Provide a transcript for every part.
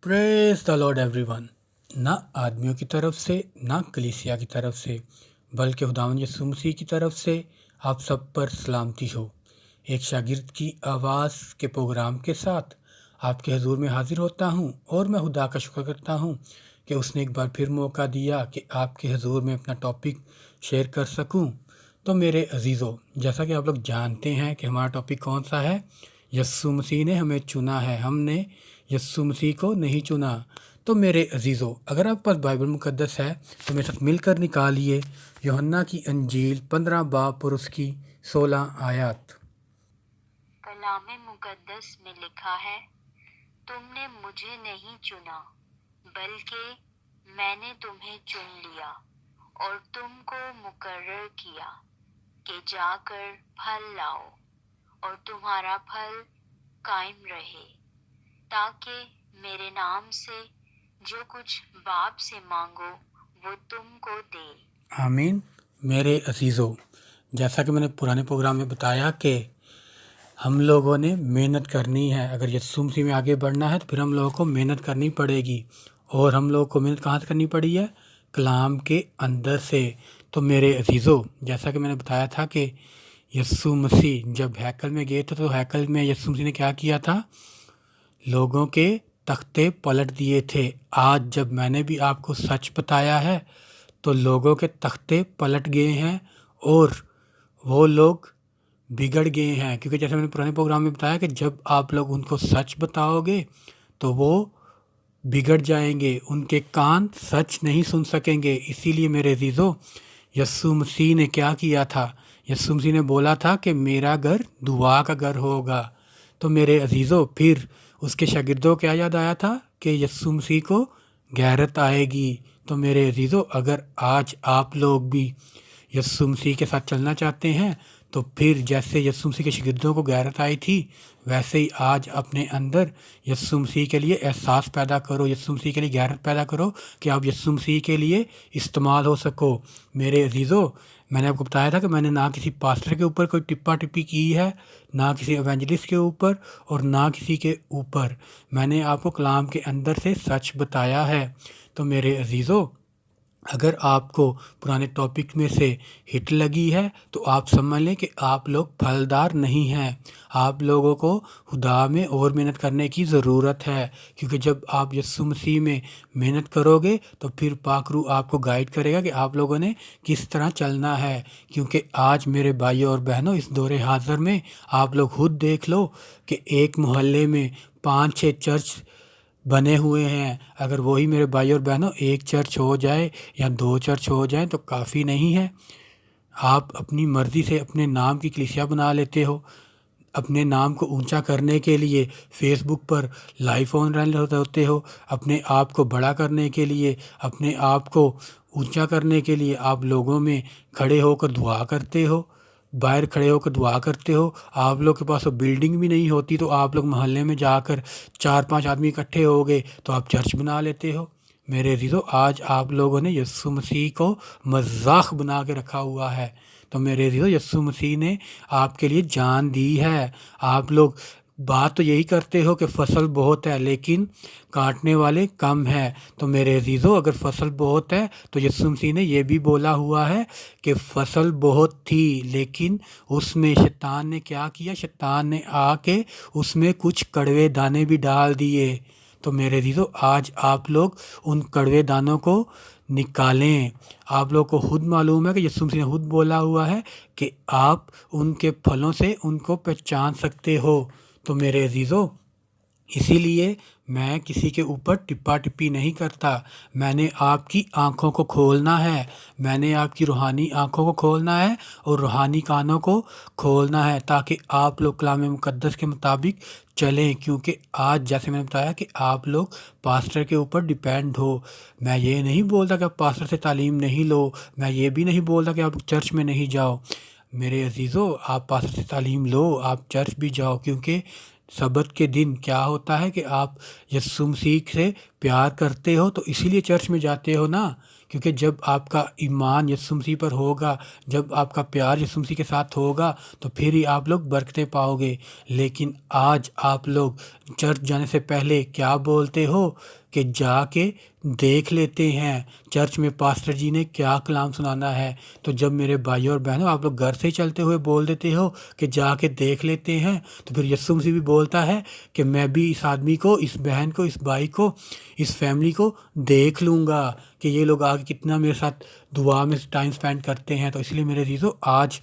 Praise the Lord everyone. ना आदमियों की तरफ से ना कलीसिया की तरफ से बल्कि खुदावंद यीशु मसीह की तरफ से आप सब पर सलामती हो। एक शागिर्द की आवाज़ के प्रोग्राम के साथ आपके हजूर में हाजिर होता हूँ और मैं खुदा का शुक्र करता हूँ कि उसने एक बार फिर मौका दिया कि आपके हजूर में अपना टॉपिक शेयर कर सकूँ। तो मेरे अजीज़ों, जैसा कि आप लोग जानते हैं कि हमारा टॉपिक कौन सा है। यीशु मसीह ने हमें चुना है, हमने यीशु मसीह को नहीं चुना। तो मेरे अजीज़ों, अगर आप पास बाइबल मुकद्दस है तो मेरे साथ मिलकर निकालिए यूहन्ना की अंजील 15 बाब और उसकी 16 आयत। कलाम मुकद्दस में लिखा है, तुमने मुझे नहीं चुना बल्कि मैंने तुम्हें चुन लिया और तुमको मुकर्रर किया कि जाकर फल लाओ और तुम्हारा फल कायम रहे, ताकि मेरे नाम से जो कुछ बाप से मांगो वो तुमको दे। आमीन। मेरे अजीज़ों, जैसा कि मैंने पुराने प्रोग्राम में बताया कि हम लोगों ने मेहनत करनी है। अगर यीशु मसीह में आगे बढ़ना है तो फिर हम लोगों को मेहनत करनी पड़ेगी। और हम लोगों को मेहनत कहाँ से करनी पड़ी है? कलाम के अंदर से। तो मेरे अजीज़ों, जैसा कि मैंने बताया था कि यीशु मसीह जब हैकल में गए थे तो हैकल में यीशु मसीह ने क्या किया था? लोगों के तख्ते पलट दिए थे। आज जब मैंने भी आपको सच बताया है तो लोगों के तख्ते पलट गए हैं और वो लोग बिगड़ गए हैं, क्योंकि जैसे मैंने पुराने प्रोग्राम में बताया कि जब आप लोग उनको सच बताओगे तो वो बिगड़ जाएंगे, उनके कान सच नहीं सुन सकेंगे। इसीलिए मेरे अजीज़ों, यीशु मसीह ने क्या किया था? यीशु मसीह ने बोला था कि मेरा घर दुआ का घर होगा। तो मेरे अजीज़ों, फिर उसके शागिर्दों को क्या याद आया था कि यीशु मसीह को गैरत आएगी। तो मेरे अजीज़ों, अगर आज आप लोग भी यीशु मसीह के साथ चलना चाहते हैं तो फिर जैसे यीशु मसीह के शागिर्दों को गैरत आई थी वैसे ही आज अपने अंदर यीशु मसीह के लिए एहसास पैदा करो, यीशु मसीह के लिए गैरत पैदा करो कि आप यीशु मसीह के लिए इस्तेमाल हो सको। मेरे अजीज़ों, मैंने आपको बताया था कि मैंने ना किसी पास्टर के ऊपर कोई टिप्पा टिप्पी की है, ना किसी एवेंजलिस्ट के ऊपर और ना किसी के ऊपर। मैंने आपको कलाम के अंदर से सच बताया है। तो मेरे अजीज़ों, अगर आपको पुराने टॉपिक में से हिट लगी है तो आप समझ लें कि आप लोग फलदार नहीं हैं। आप लोगों को खुदा में और मेहनत करने की ज़रूरत है, क्योंकि जब आप यीशु मसीह में मेहनत करोगे तो फिर पाक रूह आपको गाइड करेगा कि आप लोगों ने किस तरह चलना है। क्योंकि आज मेरे भाइयों और बहनों, इस दौरे हाज़र में आप लोग खुद देख लो कि एक मोहल्ले में 5-6 चर्च बने हुए हैं। अगर वही मेरे भाई और बहनों एक चर्च हो जाए या 2 चर्च हो जाए तो काफ़ी नहीं है। आप अपनी मर्ज़ी से अपने नाम की कलीसिया बना लेते हो। अपने नाम को ऊंचा करने के लिए फेसबुक पर लाइव ऑनलाइन होते हो। अपने आप को बड़ा करने के लिए, अपने आप को ऊंचा करने के लिए आप लोगों में खड़े होकर दुआ करते हो, बाहर खड़े होकर दुआ करते हो। आप लोग के पास तो बिल्डिंग भी नहीं होती तो आप लोग मोहल्ले में जाकर 4-5 आदमी इकट्ठे हो गए तो आप चर्च बना लेते हो। मेरे अजीज़ों, आज आप लोगों ने यीशु मसीह को मजाक बना के रखा हुआ है। तो मेरे अजीज़ों, यीशु मसीह ने आपके लिए जान दी है। आप लोग बात तो यही करते हो कि फसल बहुत है लेकिन काटने वाले कम है। तो मेरे अजीज़ों, अगर फसल बहुत है तो यीशु मसीह ने ये भी बोला हुआ है कि फसल बहुत थी लेकिन उसमें शैतान ने क्या किया? शैतान ने आके उसमें कुछ कड़वे दाने भी डाल दिए। तो मेरे अजीज़ों, आज आप लोग उन कड़वे दानों को निकालें। आप लोग को खुद मालूम है कि यीशु मसीह ने खुद बोला हुआ है कि आप उनके फलों से उनको पहचान सकते हो। तो मेरे अजीज़ों, इसीलिए मैं किसी के ऊपर टिप्पा टिप्पी नहीं करता। मैंने आपकी आँखों को खोलना है, मैंने आपकी रूहानी आँखों को खोलना है और रूहानी कानों को खोलना है ताकि आप लोग कलाम मुकद्दस के मुताबिक चलें। क्योंकि आज जैसे मैंने बताया कि आप लोग पास्टर के ऊपर डिपेंड हो। मैं ये नहीं बोलता कि आप पास्टर से तालीम नहीं लो, मैं ये भी नहीं बोलता कि आप चर्च में नहीं जाओ। मेरे अजीज़ों, आप पास्टर से तालीम लो, आप चर्च भी जाओ, क्योंकि सबत के दिन क्या होता है कि आप यीशु मसीह से प्यार करते हो तो इसीलिए चर्च में जाते हो ना, क्योंकि जब आपका ईमान यीशु मसीह पर होगा, जब आपका प्यार यीशु मसीह के साथ होगा तो फिर ही आप लोग बरकतें पाओगे। लेकिन आज आप लोग चर्च जाने से पहले क्या बोलते हो कि जाके देख लेते हैं चर्च में पास्टर जी ने क्या कलाम सुनाना है। तो जब मेरे भाइयों और बहनों आप लोग घर से ही चलते हुए बोल देते हो कि जाके देख लेते हैं, तो फिर यीशु मसीह भी बोलता है कि मैं भी इस आदमी को, इस बहन को, इस भाई को, इस फैमिली को देख लूँगा कि ये लोग आगे कितना मेरे साथ दुआ में टाइम स्पेंड करते हैं। तो इसलिए मेरे अज़ीज़ों, आज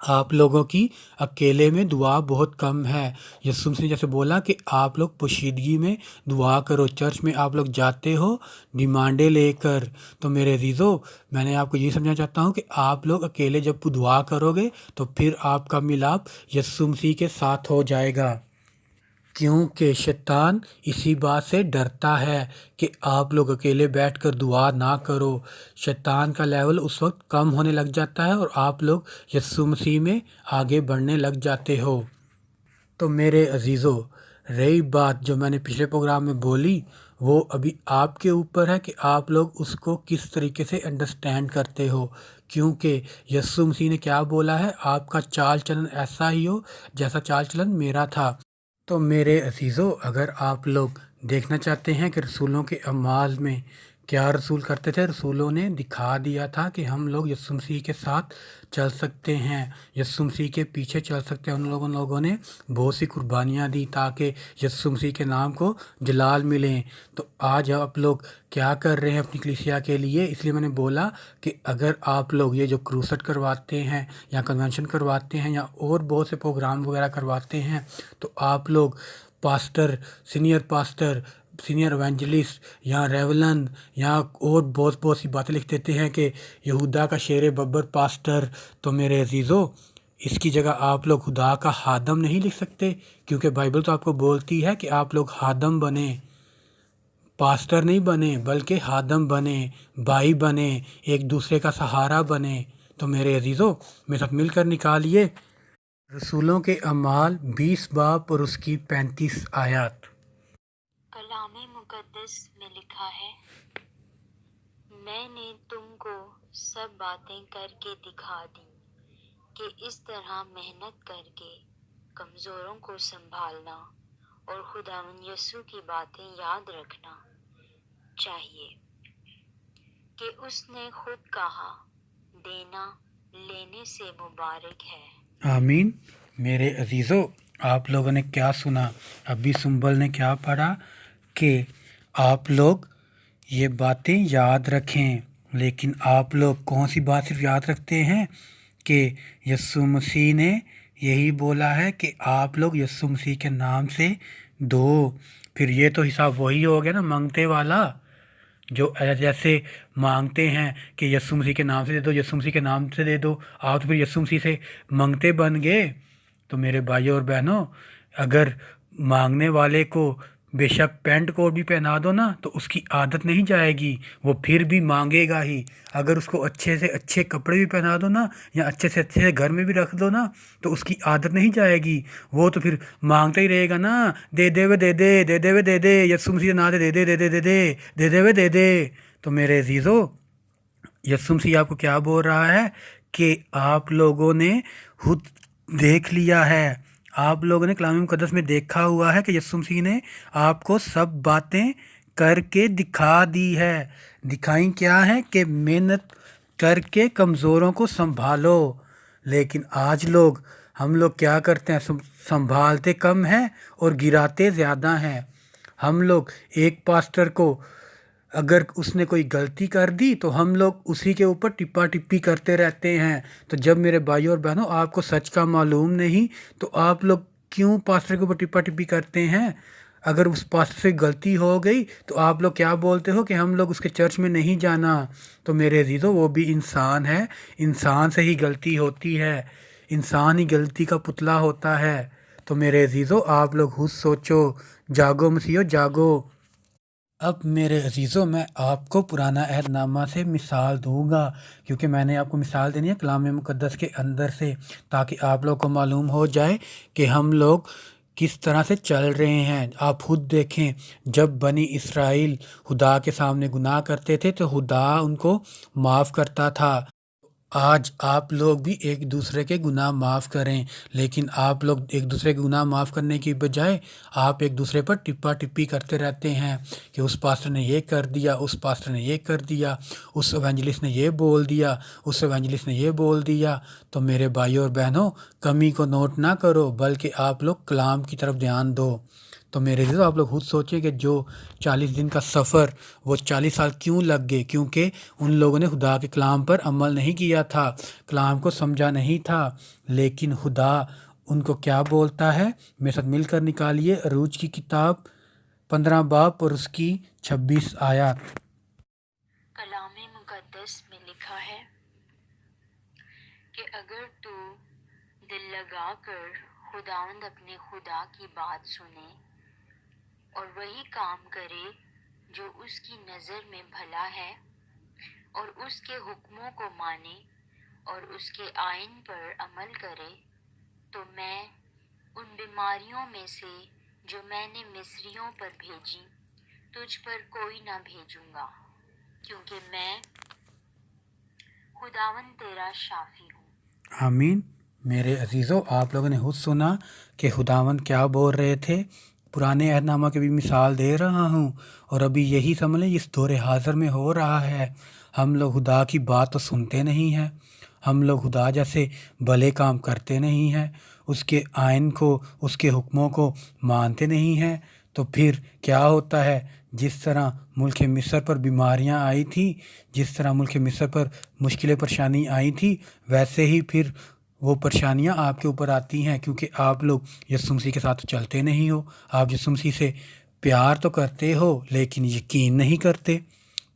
आप लोगों की अकेले में दुआ बहुत कम है। यीशु मसीह ने जैसे बोला कि आप लोग पोशीदगी में दुआ करो। चर्च में आप लोग जाते हो डिमांडें लेकर। तो मेरे अज़ीज़ों, मैंने आपको ये समझाना चाहता हूँ कि आप लोग अकेले जब दुआ करोगे तो फिर आपका मिलाप यीशु मसीह के साथ हो जाएगा, क्योंकि शैतान इसी बात से डरता है कि आप लोग अकेले बैठकर दुआ ना करो। शैतान का लेवल उस वक्त कम होने लग जाता है और आप लोग यीशु मसीह में आगे बढ़ने लग जाते हो। तो मेरे अज़ीज़ों, रही बात जो मैंने पिछले प्रोग्राम में बोली, वो अभी आपके ऊपर है कि आप लोग उसको किस तरीके से अंडरस्टैंड करते हो। क्योंकि यीशु मसीह ने क्या बोला है, आपका चाल चलन ऐसा ही हो जैसा चाल चलन मेरा था। तो मेरे अज़ीज़ों, अगर आप लोग देखना चाहते हैं कि रसूलों के अमाल में क्या रसूल करते थे, रसूलों ने दिखा दिया था कि हम लोग यीशु मसीह के साथ चल सकते हैं, यीशु मसीह के पीछे चल सकते हैं। उन लोगों ने बहुत सी कुर्बानियाँ दी ताकि यीशु मसीह के नाम को जलाल मिलें। तो आज आप लोग क्या कर रहे हैं अपनी कलीसिया के लिए? इसलिए मैंने बोला कि अगर आप लोग ये जो क्रूसेड करवाते हैं या कन्वेंशन करवाते हैं या और बहुत से प्रोग्राम वगैरह करवाते हैं, तो आप लोग पास्टर, सीनियर एवेंजलिस्ट या रेवलन या और बहुत सी बातें लिख देते हैं कि यहूदा का शेर बब्बर पास्टर। तो मेरे अज़ीज़ों, इसकी जगह आप लोग खुदा का हादम नहीं लिख सकते, क्योंकि बाइबल तो आपको बोलती है कि आप लोग हादम बने, पास्टर नहीं बने बल्कि हादम बने, भाई बने, एक दूसरे का सहारा बने। तो मेरे अज़ीज़ों, मेरे साथ मिलकर निकालिए रसूलों के अमाल 20 बाब और उसकी 35 आयत। कलामे मुकद्दस में लिखा है, मैंने तुमको सब बातें करके दिखा दी कि इस तरह मेहनत करके कमज़ोरों को संभालना और खुदावंद यीशु की बातें याद रखना चाहिए कि उसने खुद कहा, देना लेने से मुबारक है। आमीन। मेरे अज़ीज़ों, आप लोगों ने क्या सुना? अभी सुंबल ने क्या पढ़ा कि आप लोग ये बातें याद रखें। लेकिन आप लोग कौन सी बात सिर्फ याद रखते हैं कि यीशु मसीह ने यही बोला है कि आप लोग यीशु मसीह के नाम से दो। फिर ये तो हिसाब वही हो गया ना, मांगते वाला, जो जैसे मांगते हैं कि यीशु मसीह के नाम से दे दो, यीशु मसीह के नाम से दे दो, आप तो फिर यीशु मसीह से मांगते बन गए। तो मेरे भाइयों और बहनों, अगर मांगने वाले को बेशक पैंट कोट भी पहना दो ना, तो उसकी आदत नहीं जाएगी, वो फिर भी मांगेगा ही। अगर उसको अच्छे से अच्छे कपड़े भी पहना दो ना, या अच्छे से घर में भी रख दो ना, तो उसकी आदत नहीं जाएगी, वो तो फिर मांगता ही रहेगा ना, दे दे वे दे दे, दे दे वे दे दे, यीशु मसीह ना दे दे दे दे दे दे दे दे वे दे दे। तो मेरे अज़ीज़ों, यीशु मसीह आपको क्या बोल रहा है कि आप लोगों ने खुद देख लिया है, आप लोगों ने कलाम मुकद्दस में देखा हुआ है कि यीशु मसीह ने आपको सब बातें करके दिखा दी है। दिखाई क्या है कि मेहनत करके कमज़ोरों को संभालो। लेकिन आज हम लोग क्या करते हैं? संभालते कम हैं और गिराते ज़्यादा हैं। हम लोग एक पास्टर को अगर उसने कोई गलती कर दी तो हम लोग उसी के ऊपर टिप्पा टिप्पी करते रहते हैं। तो जब मेरे भाइयों और बहनों आपको सच का मालूम नहीं, तो आप लोग क्यों पास्टर के ऊपर टिप्पा टिप्पी करते हैं? अगर उस पास्टर से गलती हो गई तो आप लोग क्या बोलते हो कि हम लोग उसके चर्च में नहीं जाना। तो मेरे अज़ीज़ों, वो भी इंसान है, इंसान से ही गलती होती है, इंसान ही गलती का पुतला होता है। तो मेरे अज़ीज़ों, आप लोग खुद सोचो, जागो मसीहो जागो। अब मेरे अज़ीज़ों, मैं आपको पुराना अहदनामा से मिसाल दूंगा, क्योंकि मैंने आपको मिसाल देनी है कलाम मुकद्दस के अंदर से, ताकि आप लोग को मालूम हो जाए कि हम लोग کس طرح سے چل رہے ہیں۔ آپ خود دیکھیں، جب بنی اسرائیل خدا کے سامنے گناہ کرتے تھے تو خدا ان کو معاف کرتا تھا۔ آج آپ لوگ بھی ایک دوسرے کے گناہ معاف کریں، لیکن آپ لوگ ایک دوسرے کے گناہ معاف کرنے کی بجائے آپ ایک دوسرے پر ٹپا ٹپی کرتے رہتے ہیں کہ اس پاسٹر نے یہ کر دیا، اس پاسٹر نے یہ کر دیا، اس ایونجلسٹ نے یہ بول دیا، اس ایونجلسٹ نے یہ بول دیا۔ تو میرے بھائیوں اور بہنوں، کمی کو نوٹ نہ کرو بلکہ آپ لوگ کلام کی طرف دھیان دو۔ تو میرے عزیزو، آپ لوگ خود سوچیں کہ جو 40 دن کا سفر وہ 40 سال کیوں لگ گئے؟ کیونکہ ان لوگوں نے خدا کے کلام پر عمل نہیں کیا تھا، کلام کو سمجھا نہیں تھا۔ لیکن خدا ان کو کیا بولتا ہے؟ میرے ساتھ مل کر نکالیے عروج کی کتاب 15 باب اور اس کی 26 آیات۔ کلام مقدس میں لکھا ہے کہ اگر تو دل لگا کر خداوند اپنے خدا کی بات سنے اور وہی کام کرے جو اس کی نظر میں بھلا ہے، اور اس کے حکموں کو مانے اور اس کے آئین پر عمل کرے، تو میں ان بیماریوں میں سے جو میں نے مصریوں پر بھیجی تجھ پر کوئی نہ بھیجوں گا، کیونکہ میں خداوند تیرا شافی ہوں۔ آمین۔ میرے عزیزو، آپ لوگوں نے خود سنا کہ خداوند کیا بول رہے تھے۔ پرانے عہد نامہ کی بھی مثال دے رہا ہوں، اور ابھی یہی سمجھ لیں اس دور حاضر میں ہو رہا ہے۔ ہم لوگ خدا کی بات تو سنتے نہیں ہیں، ہم لوگ خدا جیسے بھلے کام کرتے نہیں ہیں، اس کے آئین کو، اس کے حکموں کو مانتے نہیں ہیں۔ تو پھر کیا ہوتا ہے؟ جس طرح ملک مصر پر بیماریاں آئی تھیں، جس طرح ملک مصر پر مشکلیں پریشانی آئی تھی، ویسے ہی پھر وہ پریشانیاں آپ کے اوپر آتی ہیں، کیونکہ آپ لوگ یسوع مسیح کے ساتھ چلتے نہیں ہو۔ آپ یسوع مسیح سے پیار تو کرتے ہو لیکن یقین نہیں کرتے۔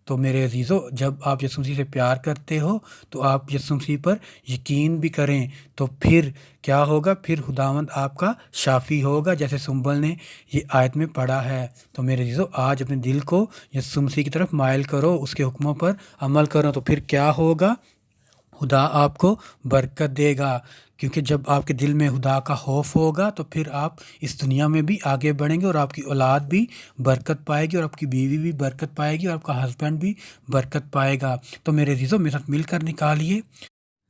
تو میرے عزیزو، جب آپ یسوع مسیح سے پیار کرتے ہو تو آپ یسوع مسیح پر یقین بھی کریں، تو پھر کیا ہوگا؟ پھر خداوند آپ کا شافی ہوگا، جیسے سنبل نے یہ آیت میں پڑھا ہے۔ تو میرے عزیزو، آج اپنے دل کو یسوع مسیح کی طرف مائل کرو، اس کے حکموں پر عمل کرو، تو پھر کیا ہوگا؟ خدا آپ کو برکت دے گا، کیونکہ جب آپ کے دل میں خدا کا خوف ہوگا تو پھر آپ اس دنیا میں بھی آگے بڑھیں گے، اور آپ کی اولاد بھی برکت پائے گی، اور آپ کی بیوی بھی برکت پائے گی، اور آپ کا ہسبینڈ بھی برکت پائے گا۔ تو میرے عزیزو، میرے ساتھ مل کر نکالیے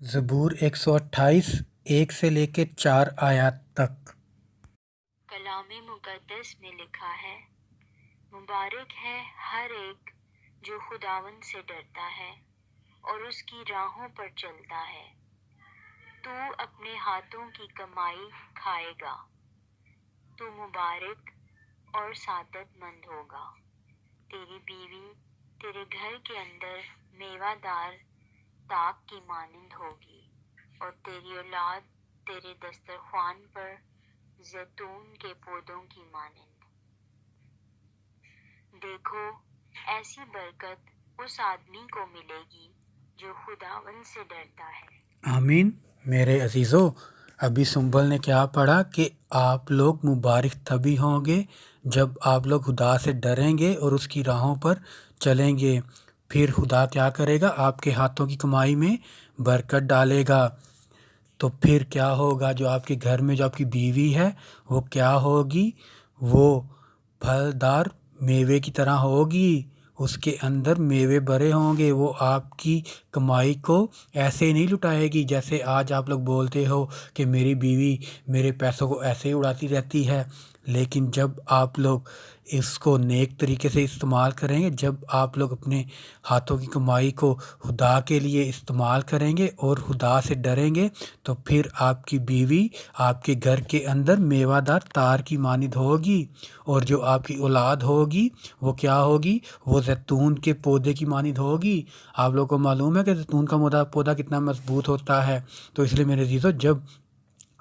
زبور 128 1 سے لے کے 4 آیات تک۔ کلام مقدس میں لکھا ہے، مبارک ہے ہر ایک جو خداوند سے ڈرتا ہے اور اس کی راہوں پر چلتا ہے۔ تو اپنے ہاتھوں کی کمائی کھائے گا، تو مبارک اور سعادت مند ہوگا۔ تیری بیوی تیرے گھر کے اندر میوہ دار تاک کی مانند ہوگی، اور تیری اولاد تیرے دسترخوان پر زیتون کے پودوں کی مانند۔ دیکھو، ایسی برکت اس آدمی کو ملے گی جو خداوند سے ڈرتا ہے۔ آمین۔ میرے عزیزو، ابھی سنبل نے کیا پڑھا کہ آپ لوگ مبارک تبھی ہوں گے جب آپ لوگ خدا سے ڈریں گے اور اس کی راہوں پر چلیں گے۔ پھر خدا کیا کرے گا؟ آپ کے ہاتھوں کی کمائی میں برکت ڈالے گا۔ تو پھر کیا ہوگا؟ جو آپ کے گھر میں جو آپ کی بیوی ہے وہ کیا ہوگی؟ وہ پھلدار میوے کی طرح ہوگی، اس کے اندر میوے بھرے ہوں گے۔ وہ آپ کی کمائی کو ایسے نہیں لٹائے گی جیسے آج آپ لوگ بولتے ہو کہ میری بیوی میرے پیسوں کو ایسے ہی اڑاتی رہتی ہے۔ لیکن جب آپ لوگ اس کو نیک طریقے سے استعمال کریں گے، جب آپ لوگ اپنے ہاتھوں کی کمائی کو خدا کے لیے استعمال کریں گے اور خدا سے ڈریں گے، تو پھر آپ کی بیوی آپ کے گھر کے اندر میوہ دار تار کی مانند ہوگی، اور جو آپ کی اولاد ہوگی وہ کیا ہوگی؟ وہ زیتون کے پودے کی مانند ہوگی۔ آپ لوگوں کو معلوم ہے کہ زیتون کا پودا کتنا مضبوط ہوتا ہے۔ تو اس لیے میرے عزیزو، جب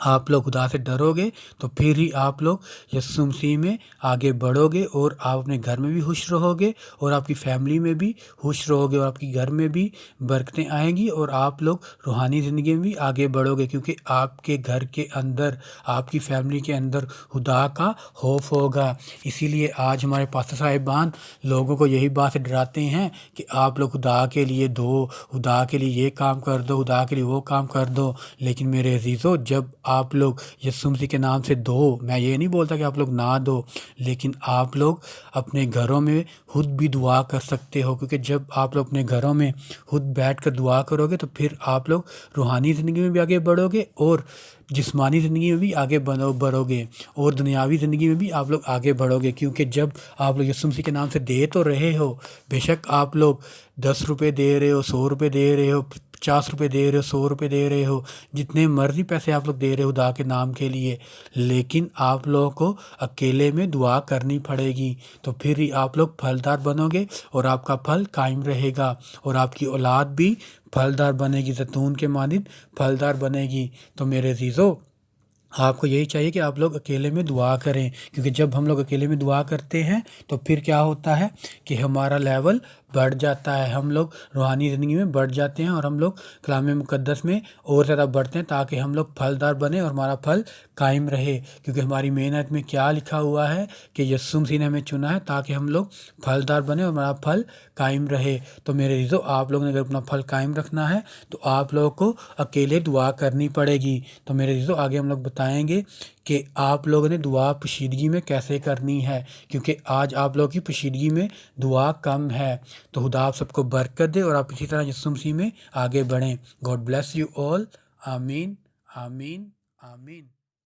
آپ لوگ خدا سے ڈرو گے تو پھر ہی آپ لوگ یسوع مسیح میں آگے بڑھو گے، اور آپ اپنے گھر میں بھی خوش رہو گے، اور آپ کی فیملی میں بھی خوش رہو گے، اور آپ کے گھر میں بھی برکتیں آئیں گی، اور آپ لوگ روحانی زندگی میں بھی آگے بڑھو گے، کیونکہ آپ کے گھر کے اندر، آپ کی فیملی کے اندر خدا کا خوف ہوگا۔ اسی لیے آج ہمارے پاسٹر صاحبان لوگوں کو یہی بات سے ڈراتے ہیں کہ آپ لوگ خدا کے لیے دو، خدا کے لیے یہ کام کر دو، خدا کے لیے وہ کام کر دو۔ لیکن میرے عزیزو، جب آپ لوگ یسوع مسیح کے نام سے دو. میں یہ نہیں بولتا کہ آپ لوگ نہ دو، لیکن آپ لوگ اپنے گھروں میں خود بھی دعا کر سکتے ہو، کیونکہ جب آپ لوگ اپنے گھروں میں خود بیٹھ کر دعا کرو گے تو پھر آپ لوگ روحانی زندگی میں بھی آگے بڑھو گے اور جسمانی زندگی میں بھی آگے بڑھو گے اور دنیاوی زندگی میں بھی آپ لوگ آگے بڑھو گے. کیونکہ جب آپ لوگ یسوع مسیح کے نام سے دے تو رہے ہو، بے شک آپ لوگ 10 روپے دے رہے ہو، 100 روپے دے رہے ہو، 50 روپے دے رہے ہو، 100 روپے دے رہے ہو، جتنے مرضی پیسے آپ لوگ دے رہے ہو خدا کے نام کے لیے، لیکن آپ لوگوں کو اکیلے میں دعا کرنی پڑے گی. تو پھر ہی آپ لوگ پھلدار بنو گے اور آپ کا پھل قائم رہے گا اور آپ کی اولاد بھی پھلدار بنے گی، زیتون کے مانند پھلدار بنے گی. تو میرے عزیزو، آپ کو یہی چاہیے کہ آپ لوگ اکیلے میں دعا کریں، کیونکہ جب ہم لوگ اکیلے میں دعا کرتے ہیں تو پھر کیا ہوتا ہے کہ ہمارا لیول بڑھ جاتا ہے، ہم لوگ روحانی زندگی میں بڑھ جاتے ہیں اور ہم لوگ کلام مقدس میں اور زیادہ بڑھتے ہیں تاکہ ہم لوگ پھلدار بنیں اور ہمارا پھل قائم رہے. کیونکہ ہماری محنت میں کیا لکھا ہوا ہے کہ یسوع مسیح نے ہمیں چنا ہے تاکہ ہم لوگ پھلدار بنیں اور ہمارا پھل قائم رہے. تو میرے عزیزو، آپ لوگوں نے اگر اپنا پھل قائم رکھنا ہے تو آپ لوگوں کو اکیلے دعا کرنی پڑے گی. تو میرے عزیزو، آگے ہم لوگ بتائیں گے کہ آپ لوگوں نے دعا پوشیدگی میں کیسے کرنی ہے، کیونکہ آج آپ لوگوں کی پوشیدگی میں دعا کم ہے. تو خدا آپ سب کو برکت دے اور آپ اسی طرح یسوع مسیح میں آگے بڑھیں. God bless you all. آمین آمین آمین.